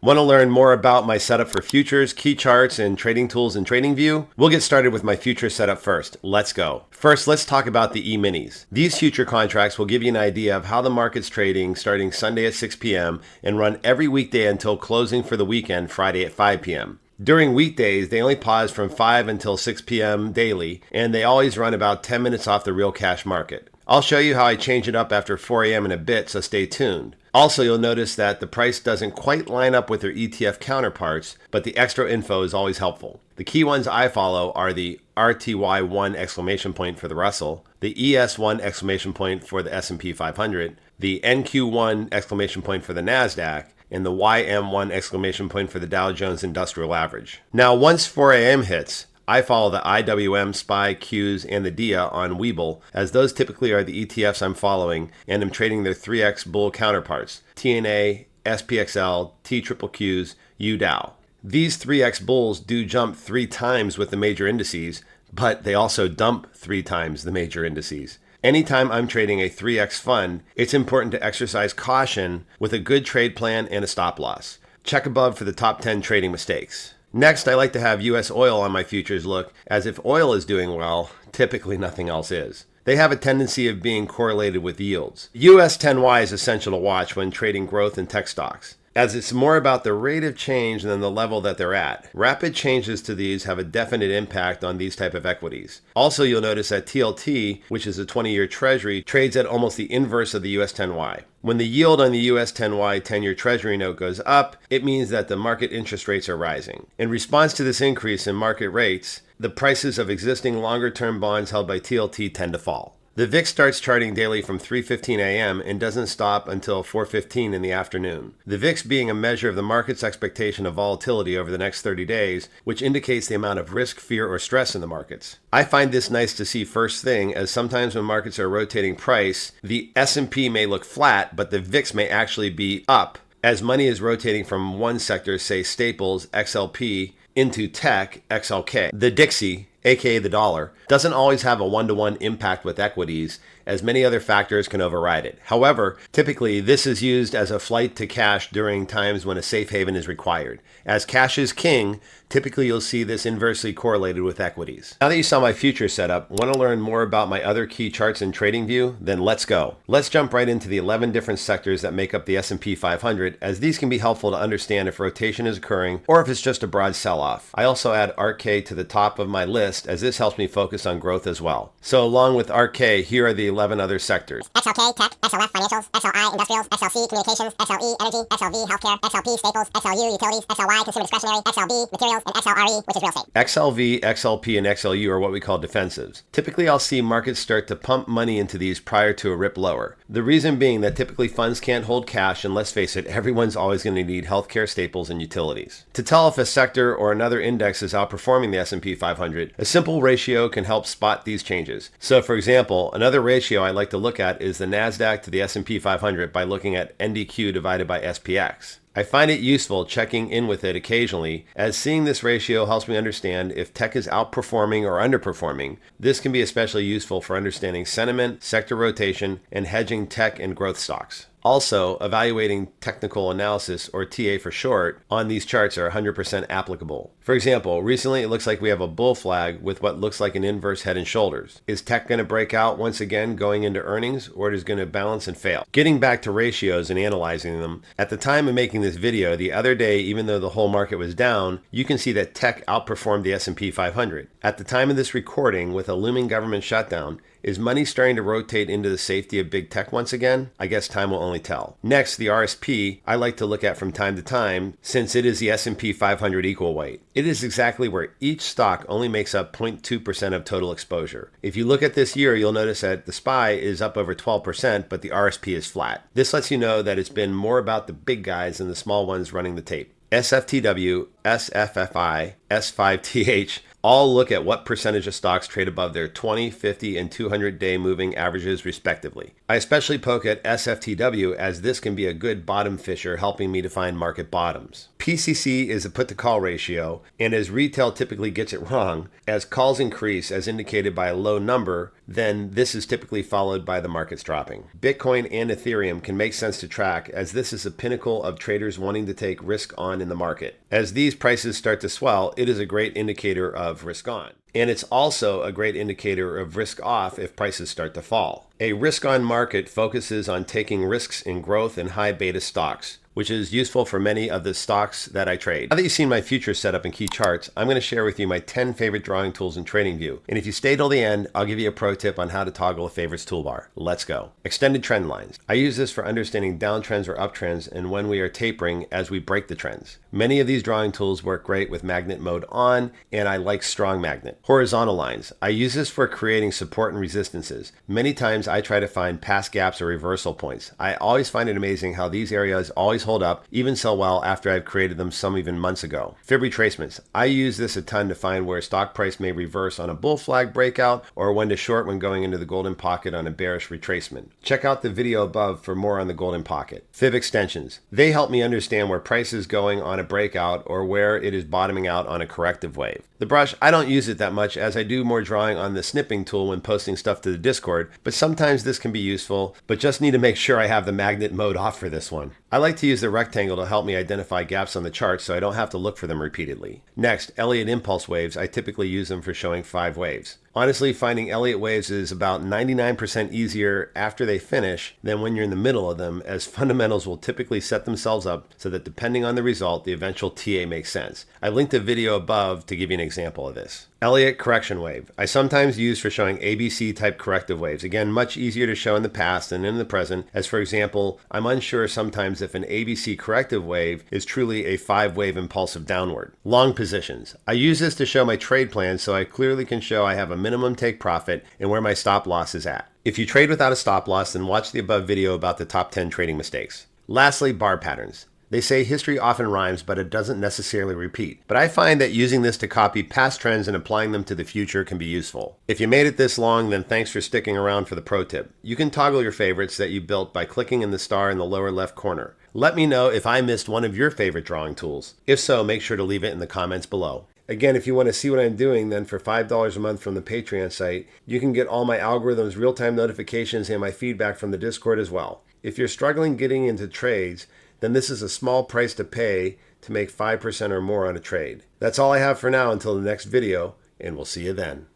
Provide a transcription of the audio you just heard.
Want to learn more about my setup for futures, key charts, and trading tools in TradingView? We'll get started with my future setup first. Let's go. First, let's talk about the E-minis. These future contracts will give you an idea of how the market's trading starting Sunday at 6 p.m. and run every weekday until closing for the weekend, Friday at 5 p.m. During weekdays, they only pause from 5 until 6 p.m. daily, and they always run about 10 minutes off the real cash market. I'll show you how I change it up after 4 a.m. in a bit, so stay tuned. Also, you'll notice that the price doesn't quite line up with their ETF counterparts, but the extra info is always helpful. The key ones I follow are the RTY1 exclamation point for the Russell, the ES1 exclamation point for the S&P 500, the NQ1 exclamation point for the NASDAQ, and the YM1 exclamation point for the Dow Jones Industrial Average. Now, once 4 a.m. hits, I follow the IWM, SPY, Qs, and the DIA on Webull, as those typically are the ETFs I'm following, and I'm trading their 3X bull counterparts, TNA, SPXL, TQQQs, UDOW. These 3X bulls do jump 3 times with the major indices, but they also dump 3 times the major indices. Anytime I'm trading a 3X fund, it's important to exercise caution with a good trade plan and a stop loss. Check above for the top 10 trading mistakes. Next, I like to have US oil on my futures look, as if oil is doing well, typically nothing else is. They have a tendency of being correlated with yields. US 10Y is essential to watch when trading growth and tech stocks, as it's more about the rate of change than the level that they're at. Rapid changes to these have a definite impact on these type of equities. Also, you'll notice that TLT, which is a 20-year treasury, trades at almost the inverse of the US 10Y. When the yield on the US 10Y 10-year treasury note goes up, it means that the market interest rates are rising. In response to this increase in market rates, the prices of existing longer-term bonds held by TLT tend to fall. The VIX starts charting daily from 3:15 a.m. and doesn't stop until 4:15 in the afternoon. The VIX being a measure of the market's expectation of volatility over the next 30 days, which indicates the amount of risk, fear, or stress in the markets. I find this nice to see first thing, as sometimes when markets are rotating price, the S&P may look flat, but the VIX may actually be up, as money is rotating from one sector, say staples, XLP, into tech, XLK. The Dixie, aka the dollar, doesn't always have a one-to-one impact with equities, as many other factors can override it. However, typically this is used as a flight to cash during times when a safe haven is required. As cash is king, typically you'll see this inversely correlated with equities. Now that you saw my future setup, want to learn more about my other key charts in TradingView? Then let's go. Let's jump right into the 11 different sectors that make up the S&P 500, as these can be helpful to understand if rotation is occurring or if it's just a broad sell-off. I also add ARKK to the top of my list, as this helps me focus on growth as well. So along with ARKK, here are the 11 other sectors. XLK, Tech, XLF, Financials, XLI, Industrials, XLC, Communications, XLE, Energy, XLV, Healthcare, XLP, Staples, XLU, Utilities, XLY, Consumer Discretionary, XLB, Materials, and XLRE, which is real estate. XLV, XLP, and XLU are what we call defensives. Typically, I'll see markets start to pump money into these prior to a rip lower. The reason being that typically funds can't hold cash, and let's face it, everyone's always going to need healthcare, staples, and utilities. To tell if a sector or another index is outperforming the S&P 500, a simple ratio can help spot these changes. So for example, another ratio I like to look at is the NASDAQ to the S&P 500 by looking at NDQ divided by SPX. I find it useful checking in with it occasionally, as seeing this ratio helps me understand if tech is outperforming or underperforming. This can be especially useful for understanding sentiment, sector rotation, and hedging tech and growth stocks. Also, evaluating technical analysis, or TA for short, on these charts are 100% applicable. For example, recently it looks like we have a bull flag with what looks like an inverse head and shoulders. Is tech going to break out once again going into earnings, or is it going to balance and fail? Getting back to ratios and analyzing them, at the time of making this video, the other day, even though the whole market was down, you can see that tech outperformed the S&P 500. At the time of this recording, with a looming government shutdown, is money starting to rotate into the safety of big tech once again? I guess time will only tell. Next, the RSP I like to look at from time to time, since it is the S&P 500 equal weight. It is exactly where each stock only makes up 0.2% of total exposure. If you look at this year, you'll notice that the SPY is up over 12%, but the RSP is flat. This lets you know that it's been more about the big guys than the small ones running the tape. SFTW, SFFI, S5TH all look at what percentage of stocks trade above their 20, 50, and 200-day moving averages respectively. I especially poke at SFTW as this can be a good bottom fisher helping me to find market bottoms. PCC is a put to call ratio, and as retail typically gets it wrong, as calls increase as indicated by a low number, then this is typically followed by the markets dropping. Bitcoin and Ethereum can make sense to track as this is a pinnacle of traders wanting to take risk on in the market. As these prices start to swell, it is a great indicator of risk on. And it's also a great indicator of risk off if prices start to fall. A risk on market focuses on taking risks in growth and high beta stocks, which is useful for many of the stocks that I trade. Now that you've seen my future setup and key charts, I'm going to share with you my 10 favorite drawing tools in TradingView. And if you stay till the end, I'll give you a pro tip on how to toggle a favorites toolbar. Let's go. Extended trend lines. I use this for understanding downtrends or uptrends and when we are tapering as we break the trends. Many of these drawing tools work great with magnet mode on, and I like strong magnet. Horizontal lines. I use this for creating support and resistances. Many times I try to find past gaps or reversal points. I always find it amazing how these areas always hold up, even so well after I've created them some even months ago. Fib retracements. I use this a ton to find where stock price may reverse on a bull flag breakout or when to short when going into the golden pocket on a bearish retracement. Check out the video above for more on the golden pocket. Fib extensions. They help me understand where price is going on a breakout or where it is bottoming out on a corrective wave. The brush, I don't use it that much as I do more drawing on the snipping tool when posting stuff to the Discord, but sometimes this can be useful, but just need to make sure I have the magnet mode off for this one. I like to use the rectangle to help me identify gaps on the chart so I don't have to look for them repeatedly. Next, Elliott impulse waves. I typically use them for showing 5 waves. Honestly, finding Elliott waves is about 99% easier after they finish than when you're in the middle of them, as fundamentals will typically set themselves up so that depending on the result, the eventual TA makes sense. I linked a video above to give you an example of this. Elliott correction wave. I sometimes use for showing ABC type corrective waves. Again, much easier to show in the past than in the present, as for example, I'm unsure sometimes if an ABC corrective wave is truly a 5-wave impulsive downward. Long positions. I use this to show my trade plan so I clearly can show I have a minimum take profit and where my stop loss is at. If you trade without a stop loss, then watch the above video about the top 10 trading mistakes. Lastly, bar patterns. They say history often rhymes, but it doesn't necessarily repeat. But I find that using this to copy past trends and applying them to the future can be useful. If you made it this long, then thanks for sticking around for the pro tip. You can toggle your favorites that you built by clicking in the star in the lower left corner. Let me know if I missed one of your favorite drawing tools. If so, make sure to leave it in the comments below. Again, if you want to see what I'm doing, then for $5 a month from the Patreon site, you can get all my algorithms, real-time notifications, and my feedback from the Discord as well. If you're struggling getting into trades, then this is a small price to pay to make 5% or more on a trade. That's all I have for now until the next video, and we'll see you then.